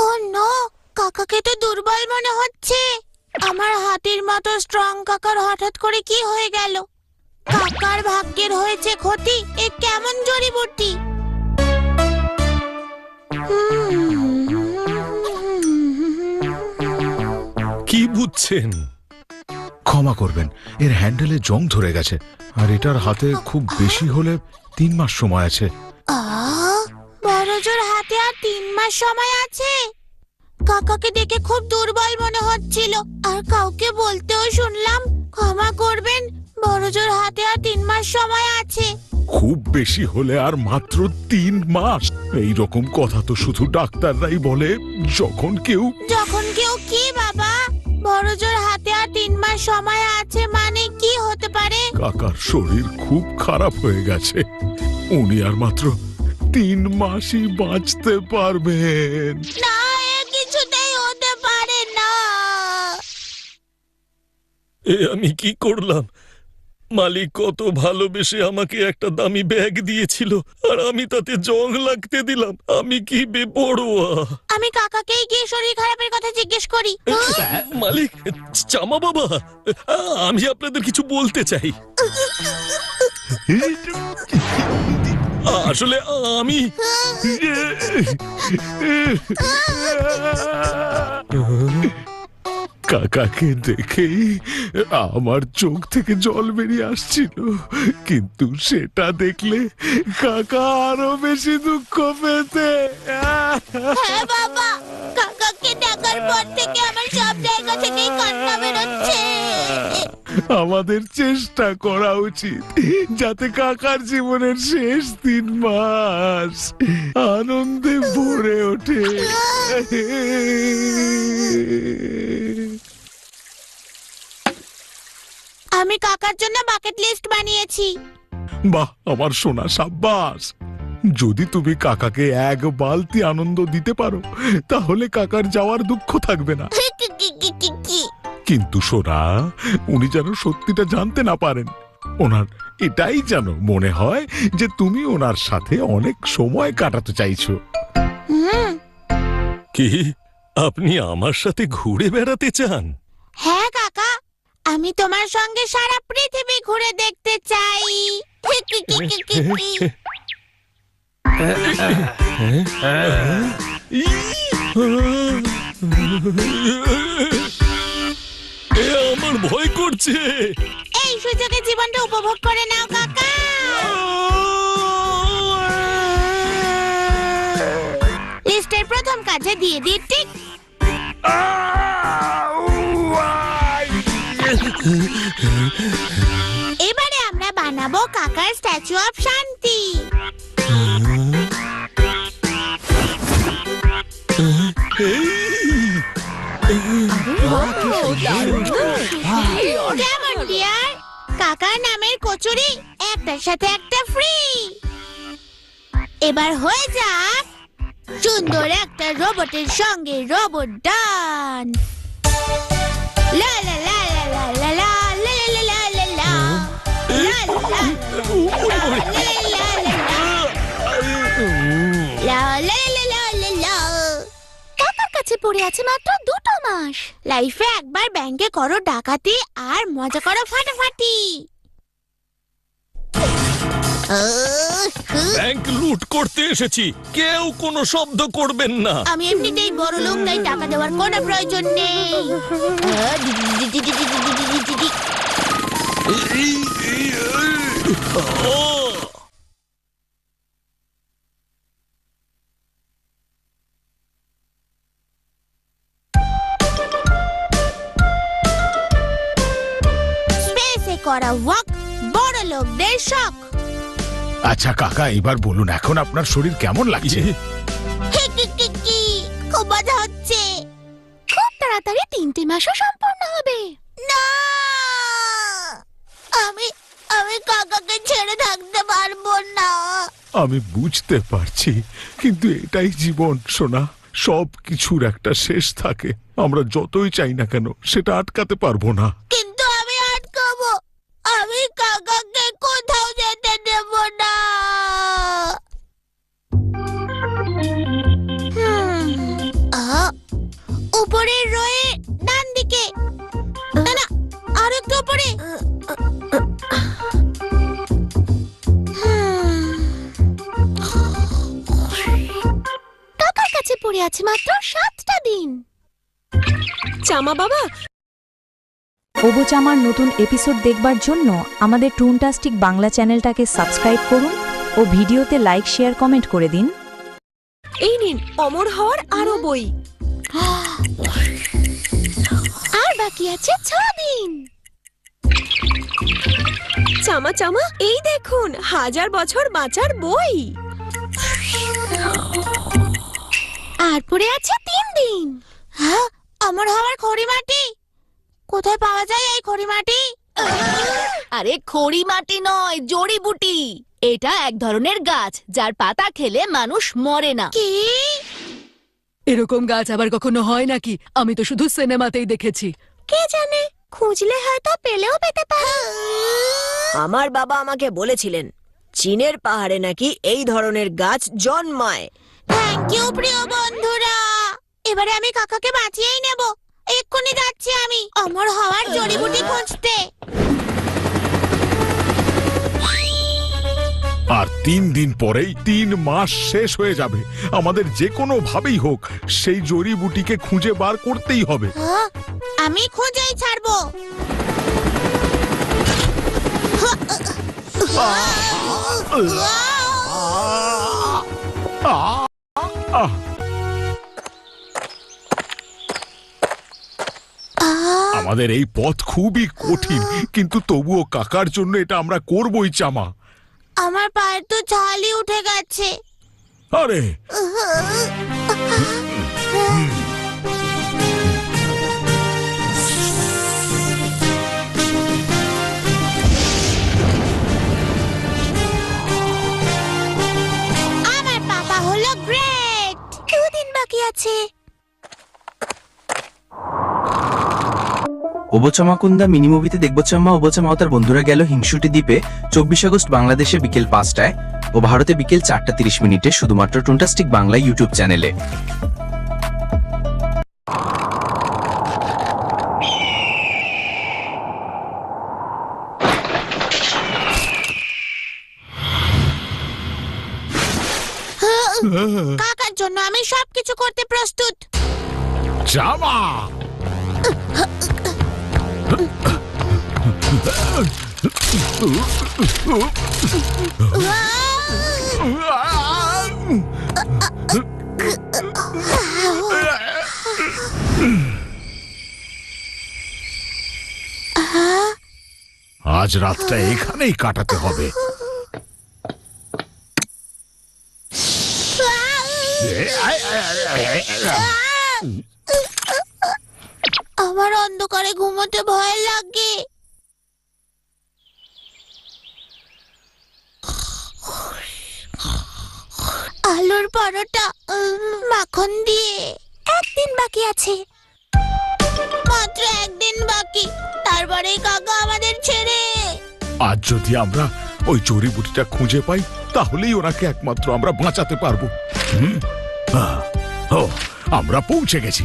ও no, কাকাকে তো দুর্বল মনে হচ্ছে। আমার হাতির মতো স্ট্রং কাকার হঠাৎ করে কি হয়ে গেল? কাকার ভাগ্যের হয়েছে ক্ষতি, এ কেমন জড়িবুটি? কি বুঝছেন? ক্ষমা করবেন, এর হ্যান্ডেলে জং ধরে গেছে, আর এটার হাতে খুব বেশি হলে 3 মাস সময় আছে। বড়জোর হাতে আর 3 মাস সময় আছে? কাকাকে দেখে খুব দুর্বল মনে হচ্ছিল, আর কাউকে বলতেও শুনলাম। ক্ষমা করবেন, বড়জোর হাতে আর 3 মাস সময় আছে। খুব বেশি হলে আর মাত্র 3 মাস। এই রকম কথা তো শুধু ডাক্তাররাই বলে। যখন কেউ কি বাবা? বড়জোর হাতে আর 3 মাস সময় আছে মানে কি হতে পারে? কাকার শরীর খুব খারাপ হয়ে গেছে, উনি আর মাত্র 3 মাসই বাঁচতে পারবেন। না, এ কিছুতেই হতে পারে না। এ আমি কি করলাম? মালিক কত ভালোবেসে আমাকে একটা দামি ব্যাগ দিয়েছিল, আর আমি তাতে জং লাগতে দিলাম। আমি কি বেপরোয়া! আমি কাকাকেই গিয়ে শরীর খারাপের কথা জিজ্ঞেস করি। মালিক, চামা বাবা, আমি আপনাদের কিছু বলতে চাই। আসলে আমি কাকাকে দেখেই আমার চোখ থেকে জল বেরিয়ে আসছিল, কিন্তু সেটা দেখলে কাকা আরো বেশি দুঃখ পেতে। হ্যাঁ বাবা, কাকাকে দেখার পর থেকে আমার সব জায়গা থেকেই কান্না বেরোচ্ছে। আমাদের চেষ্টা করা উচিত যাতে কাকার জীবনের শেষ 3 মাস আনন্দে ভরে ওঠে। আমি কাকার জন্য বাকেট লিস্ট বানিয়েছি। বাহ, আমার সোনা, সাব্বাস। যদি তুমি কাকাকে 1 বালতি আনন্দ দিতে পারো, তাহলে কাকার যাওয়ার দুঃখ থাকবে না। কিন্তু সোনা, উনি যেন সত্যিটা জানতে না পারেন। ওনার এটাই যেন মনে হয় যে তুমি ওনার সাথে অনেক সময় কাটাতে চাইছো। কি আপনি আমার সাথে ঘুরে বেড়াতে চান? হ্যাঁ কাকা, আমি তোমার সঙ্গে সারা পৃথিবী ঘুরে দেখতে চাই। এ আমার ভয় করছে। এই সুযোগে জীবনটা উপভোগ করে নাও কাকা। লিস্টের প্রথম কাজে দিয়ে দিই টিক। এবারে আমরা বানাবো কাকার স্ট্যাচু অফ শান্তি। কেমন ডিয়ার? কাকার নামের কচুরি একটার সাথে একটা ফ্রি। এবার হয়ে যাক সুন্দর একটা রোবটের সঙ্গে রোবট ডান। লা লা লা লা লা লা লা লা লা লা লা কাকার কাছে পড়ে আছে মাত্র 2 মাস। লাইফে একবার ব্যাংকে করো ডাকাতি আর মজা করো ফাটাফাটি। ব্যাংক লুট করতে এসেছি, কেউ কোনো শব্দ করবেন না। আমি এমনিতেই বড় লোক, তাই টাকা দেওয়ার কোনো প্রয়োজন নেই। স্পেসে করা ওয়াক বড় লোকদের শখ। আচ্ছা কাকা, এবার বলুন এখন আপনার শরীর কেমন লাগছে? খুব মজা হচ্ছে। খুব তাড়াতাড়ি 3টে মাসও সম্পূর্ণ হবে। না, আমি কাকাকে ছেড়ে থাকতে পারবো না। আমি বুঝতে পারছি, কিন্তু এটাই জীবন সোনা। সব কিছুর একটা শেষ থাকে। আমরা যতই চাই না কেন সেটা আটকাতে পারবো না। কিন্তু আমি আটকাবো। আমি কাকাকে আছে মাত্র 7টা দিন। চামা বাবা, ওবোচামার নতুন এপিসোড দেখবার জন্য আমাদের টুনটাস্টিক বাংলা চ্যানেলটাকে সাবস্ক্রাইব করুন ও ভিডিওতে লাইক শেয়ার কমেন্ট করে দিন। এই নিন অমর হওয়ার আরো বই। আর বাকি আছে 6 দিন। চামা চামা, এই দেখুন 1000 বছর বাঁচার বই। আর পড়ে আছে 3 দিন। হ্যাঁ, অমর হওয়ার খড়িমাটি কোথায় পাওয়া যায়? এই খড়িমাটি? আরে খড়ি মাটি নয়, জড়িবুটি। এটা এক ধরনের গাছ যার পাতা খেলে মানুষ মরে না। কি? এরকম গাছ আবার কখনো হয় নাকি? আমি তো শুধু সিনেমাতেই দেখেছি। কে জানে, খুঁজলে হয়তো পেলেও পেতে পারে। আমার বাবা আমাকে বলেছিলেন চীনের পাহাড়ে নাকি এই ধরনের গাছ জন্মায়। থ্যাংক ইউ প্রিয় বন্ধুরা। এবারে আমি কাকাকে বাঁচিয়েই নেব। এক্ষুনি যাচ্ছি আমি অমর হওয়ার জড়িবুটি খুঁজতে। আর 3 দিন পরেই 3 মাস শেষ হয়ে যাবে। আমাদের যে কোনো ভাবেই হোক সেই জড়িবুটিকে খুঁজে বার করতেই হবে। হ্যাঁ, আমি খুঁজেই ছাড়বো। আমাদের এই পথ খুবই কঠিন, কিন্তু তবুও কাকার জন্য এটা আমরা করবই চামা। আমার পায়ের তো ছালই উঠে গেছে। আরে আমার পাপা হলো গ্রেট। 2 দিন বাকি আছে। ওবোচামাকুন্দা মিনি মুভিতে দেখবো চাম্মা ওবোচামা ও তার বন্ধুরা গেল হিংসুটি দ্বীপে 24 আগস্ট বাংলাদেশে বিকেল 5টায় ও ভারতে বিকেল 4:30 শুধুমাত্র টুনটাস্টিক বাংলা ইউটিউব চ্যানেলে। কাকার জন্য আমি সবকিছু করতে প্রস্তুত। চামা আজ রাতটা এখানেই কাটাতে হবে। আমার অন্ধকারে ঘুমোতে ভয় লাগে। আলুর পরোটা মাখন দিয়ে। 1 দিন বাকি আছে, মাত্র 1 দিন বাকি। তারপরে কাকা আমাদের ছেড়ে। আজ যদি আমরা ওই জড়িবুটিটা খুঁজে পাই তাহলেই ওনাকে একমাত্র আমরা বাঁচাতে পারবো। ও, আমরা পৌঁছে গেছি।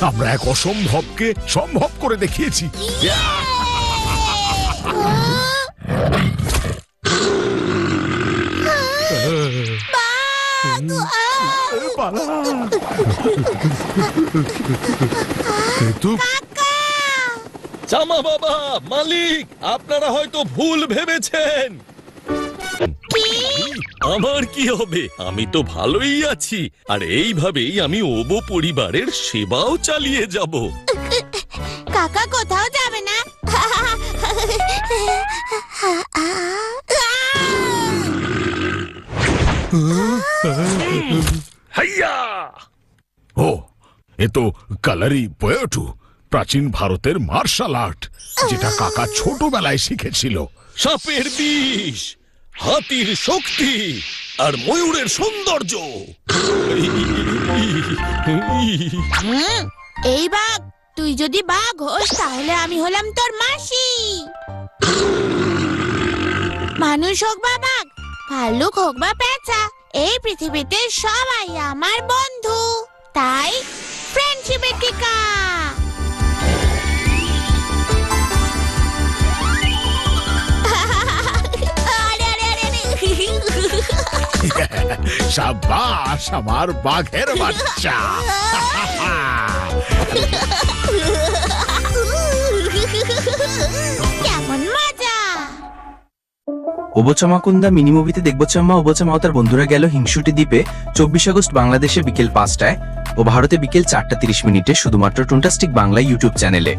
আমরা এক অসম্ভবকে সম্ভব করে দেখিয়েছি। চামা বাবা, মালিক, আপনারা হয়তো ভুল ভেবেছেন। আমার কি হবে? আমি তো ভালোই আছি। আর এইভাবেই আমি ওবো পরিবারের সেবাও চালিয়ে যাব। কাকা কোথাও যাবে না। হাইয়া! ও, এ তো কালারি পয়োটু, প্রাচীন ভারতের মার্শাল আর্ট, যেটা কাকা ছোটবেলায় শিখেছিল। সাপের বিষ, হাতির শক্তি আর ময়ূরের সৌন্দর্য। এই বাঘ, তুই যদি বাঘ হোস তাহলে আমি হলাম তোর মাসি। মানুষ হোক বা বাঘ, ভাল্লুক হোক বা পেঁচা, এই পৃথিবীতে সবাই আমার বন্ধু। তাই ফ্রেন্ডশিপের টিকা। সাব্বাস আমার বাঘের বাচ্চা। কেমন মজা! ওবোচামাকুন্দা মিনি মুভিতে দেখবো চাম্মা ওবোচামা ও তার বন্ধুরা গেল হিংসুটি দ্বীপে 24 আগস্ট বাংলাদেশে বিকেল 5টায় ও ভারতে বিকেল 4:30 শুধুমাত্র টুনটাস্টিক বাংলা ইউটিউব চ্যানেলে।